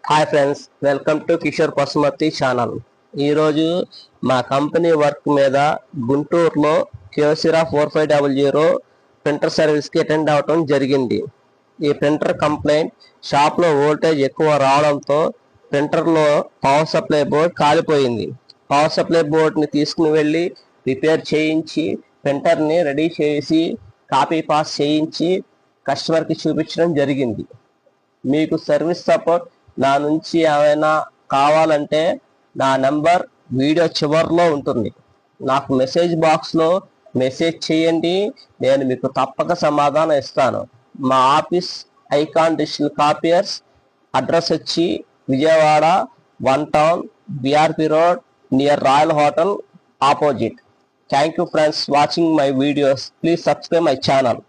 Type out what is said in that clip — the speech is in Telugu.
Hi friends, welcome to Kishore Pasumarthi channel. ఈరోజు మా కంపెనీ వర్క్ మీద గుంటూరులో కియోసిరా 4500 ప్రింటర్ సర్వీస్కి అటెండ్ అవ్వటం జరిగింది. ఈ ప్రింటర్ కంప్లైంట్ షాప్లో వోల్టేజ్ ఎక్కువ రావడంతో ప్రింటర్లో పవర్ సప్లై బోర్డ్ కాలిపోయింది. పవర్ సప్లై బోర్డ్ని తీసుకుని వెళ్ళి రిపేర్ చేయించి ప్రింటర్ని రెడీ చేసి కాపీ పాస్ చేయించి కస్టమర్కి చూపించడం జరిగింది. మీకు సర్వీస్ సపోర్ట్ నా నుంచి ఏమైనా కావాలంటే నా నెంబర్ వీడియో చివరిలో ఉంటుంది. నాకు మెసేజ్ బాక్స్లో మెసేజ్ చేయండి, నేను మీకు తప్పక సమాధానం ఇస్తాను. మా office icon digital copiers, address వచ్చి Vijayawada 1 town, BRP road, near royal hotel opposite. Thank you friends watching my videos. Please subscribe my channel.